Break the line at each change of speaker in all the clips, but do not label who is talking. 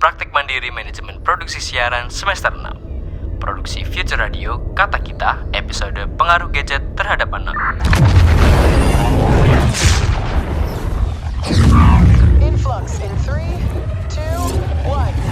Praktik Mandiri Manajemen Produksi Siaran Semester 6. Produksi Future Radio, Kata Kita, episode Pengaruh Gadget Terhadap Anak.
Influx in 3, 2, 1.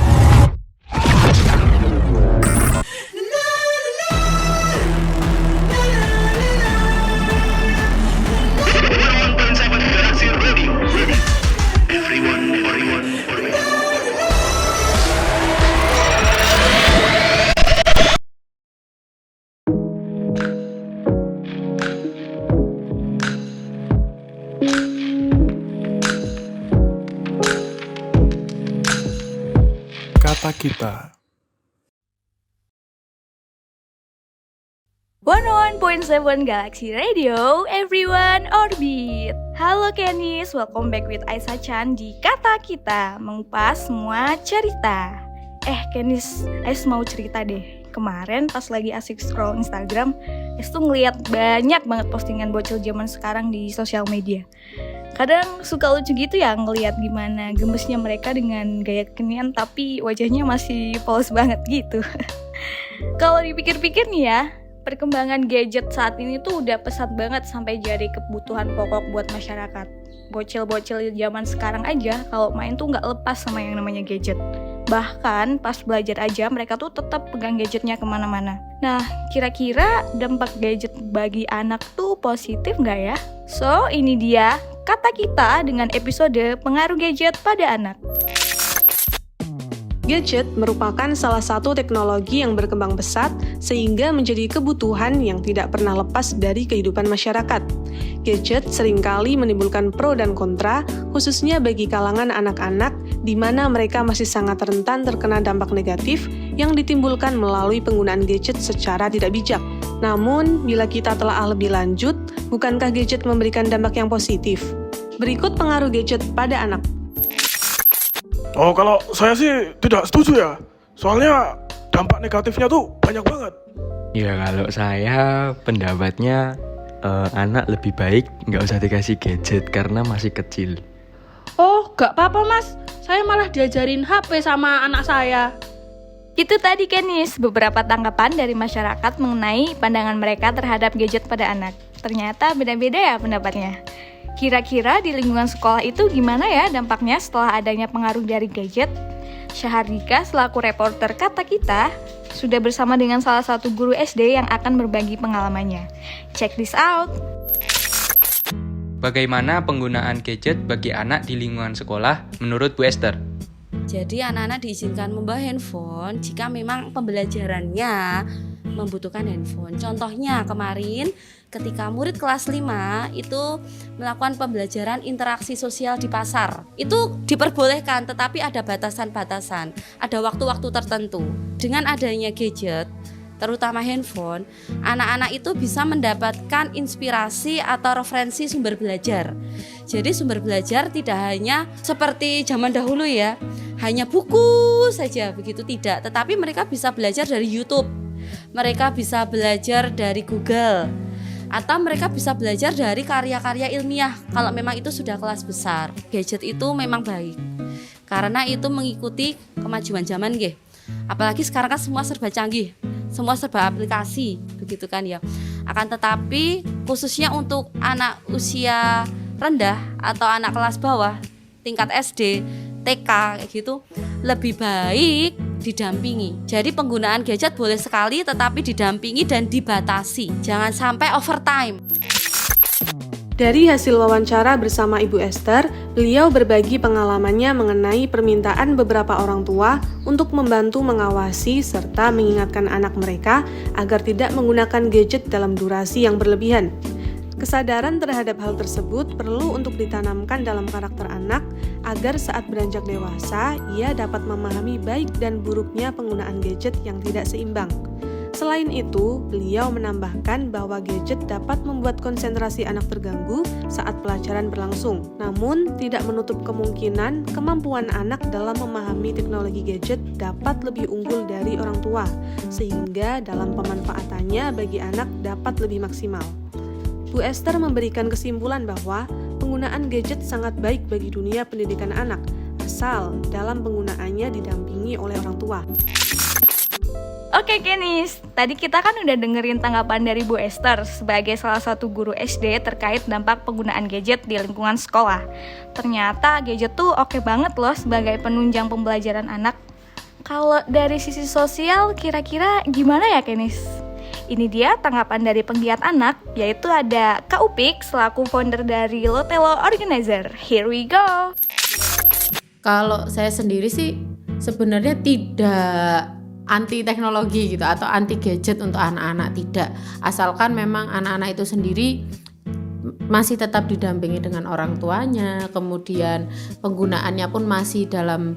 Kata Kita.
101.7 Galaxy Radio, everyone orbit. Halo Kenis, welcome back with Aisyah Chan di Kata Kita, mengupas semua cerita. Kenis, Ais mau cerita deh. Kemarin pas lagi asik scroll Instagram, Ais tuh ngeliat banyak banget postingan bocil zaman sekarang di sosial media. Kadang suka lucu gitu ya ngeliat gimana gemesnya mereka dengan gaya kekinian tapi wajahnya masih polos banget gitu. Kalau dipikir-pikir nih ya, perkembangan gadget saat ini tuh udah pesat banget sampai jadi kebutuhan pokok buat masyarakat. Bocil-bocil zaman sekarang aja kalau main tuh nggak lepas sama yang namanya gadget. Bahkan pas belajar aja mereka tuh tetap pegang gadgetnya kemana-mana. Nah, kira-kira dampak gadget bagi anak tuh positif nggak ya? So, ini dia Kata Kita dengan episode Pengaruh Gadget pada Anak.
Gadget merupakan salah satu teknologi yang berkembang pesat sehingga menjadi kebutuhan yang tidak pernah lepas dari kehidupan masyarakat. Gadget seringkali menimbulkan pro dan kontra, khususnya bagi kalangan anak-anak, di mana mereka masih sangat rentan terkena dampak negatif yang ditimbulkan melalui penggunaan gadget secara tidak bijak. Namun, bila kita telah lebih lanjut, bukankah gadget memberikan dampak yang positif? Berikut pengaruh gadget pada anak.
Oh, kalau saya sih tidak setuju ya. Soalnya dampak negatifnya tuh banyak banget.
Ya kalau saya pendapatnya anak lebih baik nggak usah dikasih gadget karena masih kecil.
Oh, gak apa-apa mas, saya malah diajarin HP sama anak saya.
Itu tadi Kenis, beberapa tanggapan dari masyarakat mengenai pandangan mereka terhadap gadget pada anak. Ternyata beda-beda ya pendapatnya. Kira-kira di lingkungan sekolah itu gimana ya dampaknya setelah adanya pengaruh dari gadget? Syahardika selaku reporter Kata Kita sudah bersama dengan salah satu guru SD yang akan berbagi pengalamannya. Check this out!
Bagaimana penggunaan gadget bagi anak di lingkungan sekolah menurut Bu Esther?
Jadi anak-anak diizinkan membawa handphone jika memang pembelajarannya membutuhkan handphone. Contohnya kemarin ketika murid kelas 5 itu melakukan pembelajaran interaksi sosial di pasar. Itu diperbolehkan tetapi ada batasan-batasan, ada waktu-waktu tertentu. Dengan adanya gadget, terutama handphone, anak-anak itu bisa mendapatkan inspirasi atau referensi sumber belajar. Jadi sumber belajar tidak hanya seperti zaman dahulu ya, hanya buku saja begitu, tidak. Tetapi mereka bisa belajar dari YouTube, mereka bisa belajar dari Google, atau mereka bisa belajar dari karya-karya ilmiah kalau memang itu sudah kelas besar. Gadget itu memang baik karena itu mengikuti kemajuan zaman nggih. Apalagi sekarang kan semua serba canggih, semua serba aplikasi, begitu kan ya. Akan tetapi khususnya untuk anak usia rendah atau anak kelas bawah, tingkat SD, TK kayak gitu, lebih baik didampingi. Jadi penggunaan gadget boleh sekali tetapi didampingi dan dibatasi. Jangan sampai overtime.
Dari hasil wawancara bersama Ibu Esther, beliau berbagi pengalamannya mengenai permintaan beberapa orang tua untuk membantu mengawasi serta mengingatkan anak mereka agar tidak menggunakan gadget dalam durasi yang berlebihan. Kesadaran terhadap hal tersebut perlu untuk ditanamkan dalam karakter anak agar saat beranjak dewasa, ia dapat memahami baik dan buruknya penggunaan gadget yang tidak seimbang. Selain itu, beliau menambahkan bahwa gadget dapat membuat konsentrasi anak terganggu saat pelajaran berlangsung. Namun, tidak menutup kemungkinan kemampuan anak dalam memahami teknologi gadget dapat lebih unggul dari orang tua, sehingga dalam pemanfaatannya bagi anak dapat lebih maksimal. Bu Esther memberikan kesimpulan bahwa penggunaan gadget sangat baik bagi dunia pendidikan anak, asal dalam penggunaannya didampingi oleh orang tua.
Oke Kenis, tadi kita kan udah dengerin tanggapan dari Bu Esther sebagai salah satu guru SD terkait dampak penggunaan gadget di lingkungan sekolah. Ternyata gadget tuh oke banget loh sebagai penunjang pembelajaran anak. Kalau dari sisi sosial kira-kira gimana ya Kenis? Ini dia tanggapan dari penggiat anak, yaitu ada Kak Upik selaku founder dari Lotelo Organizer. Here we go!
Kalau saya sendiri sih sebenarnya tidak anti teknologi gitu atau anti gadget untuk anak-anak, tidak. Asalkan memang anak-anak itu sendiri masih tetap didampingi dengan orang tuanya, kemudian penggunaannya pun masih dalam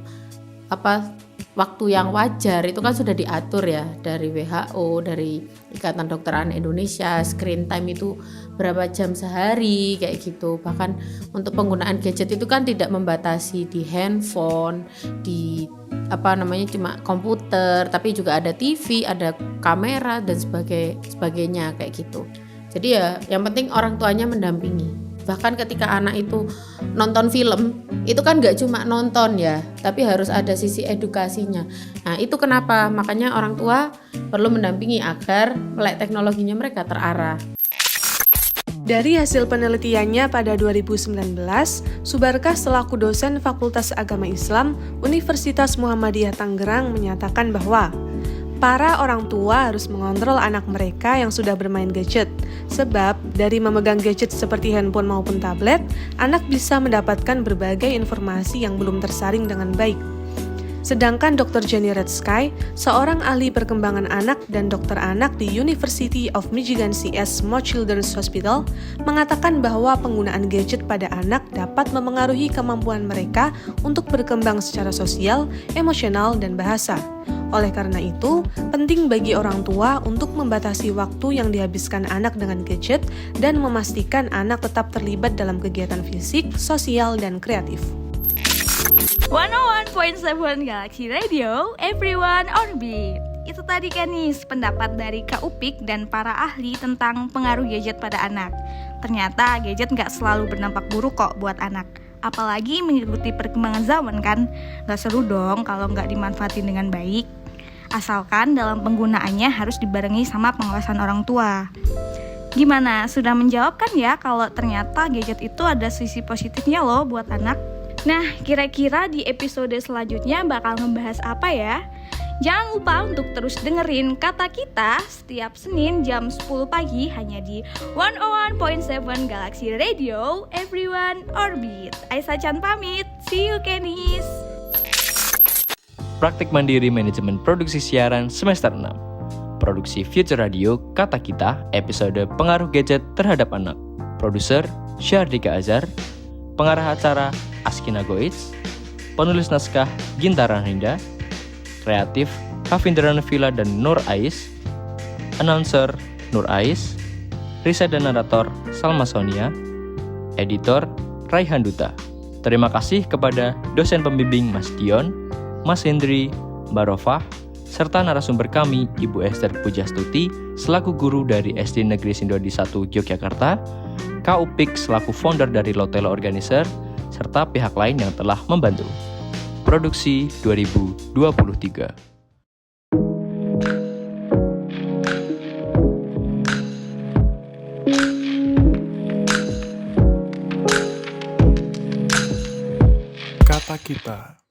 waktu yang wajar. Itu kan sudah diatur ya dari WHO, dari Ikatan Dokter Anak Indonesia, screen time itu berapa jam sehari kayak gitu. Bahkan untuk penggunaan gadget itu kan tidak membatasi di handphone, di cuma komputer, tapi juga ada TV, ada kamera dan sebagainya kayak gitu. Jadi ya yang penting orang tuanya mendampingi. Bahkan ketika anak itu nonton film, itu kan gak cuma nonton ya, tapi harus ada sisi edukasinya. Nah itu kenapa makanya orang tua perlu mendampingi agar melek teknologinya mereka terarah.
Dari hasil penelitiannya pada 2019, Subarkah selaku dosen Fakultas Agama Islam Universitas Muhammadiyah Tangerang menyatakan bahwa para orang tua harus mengontrol anak mereka yang sudah bermain gadget. Sebab dari memegang gadget seperti handphone maupun tablet, anak bisa mendapatkan berbagai informasi yang belum tersaring dengan baik. Sedangkan Dr. Jenny Redsky, seorang ahli perkembangan anak dan dokter anak di University of Michigan CS Small Children's Hospital, mengatakan bahwa penggunaan gadget pada anak dapat memengaruhi kemampuan mereka untuk berkembang secara sosial, emosional, dan bahasa. Oleh karena itu, penting bagi orang tua untuk membatasi waktu yang dihabiskan anak dengan gadget dan memastikan anak tetap terlibat dalam kegiatan fisik, sosial, dan kreatif.
101.7 Galaxy Radio, everyone on beat. Itu tadi kan nih pendapat dari Kak Upik dan para ahli tentang pengaruh gadget pada anak. Ternyata gadget nggak selalu berdampak buruk kok buat anak. Apalagi mengikuti perkembangan zaman kan. Nggak seru dong kalau nggak dimanfaatin dengan baik. Asalkan dalam penggunaannya harus dibarengi sama pengawasan orang tua. Gimana, sudah menjawab kan ya kalau ternyata gadget itu ada sisi positifnya loh buat anak? Nah, kira-kira di episode selanjutnya bakal ngebahas apa ya? Jangan lupa untuk terus dengerin Kata Kita setiap Senin jam 10 pagi hanya di 101.7 Galaxy Radio, everyone orbit. Aisyah Chan pamit, see you Kenis.
Praktik Mandiri Manajemen Produksi Siaran semester 6. Produksi Future Radio Kata Kita episode Pengaruh Gadget Terhadap Anak. Produser Syardika Azhar. Pengarah acara Askina Goitz. Penulis naskah Gintaran Rinda. Kreatif Kavindra Nevila dan Nur Ais. Announcer Nur Ais. Riset dan narator Salma Sonia. Editor Raihan Duta. Terima kasih kepada dosen pembimbing Mas Dion, Mas Hendri, Mbak Rofah, serta narasumber kami Ibu Esther Pujastuti selaku guru dari SD Negeri Sindodi 1 Yogyakarta, Kak Upik selaku founder dari Lotelo Organizer, serta pihak lain yang telah membantu. Produksi 2023.
Kata Kita.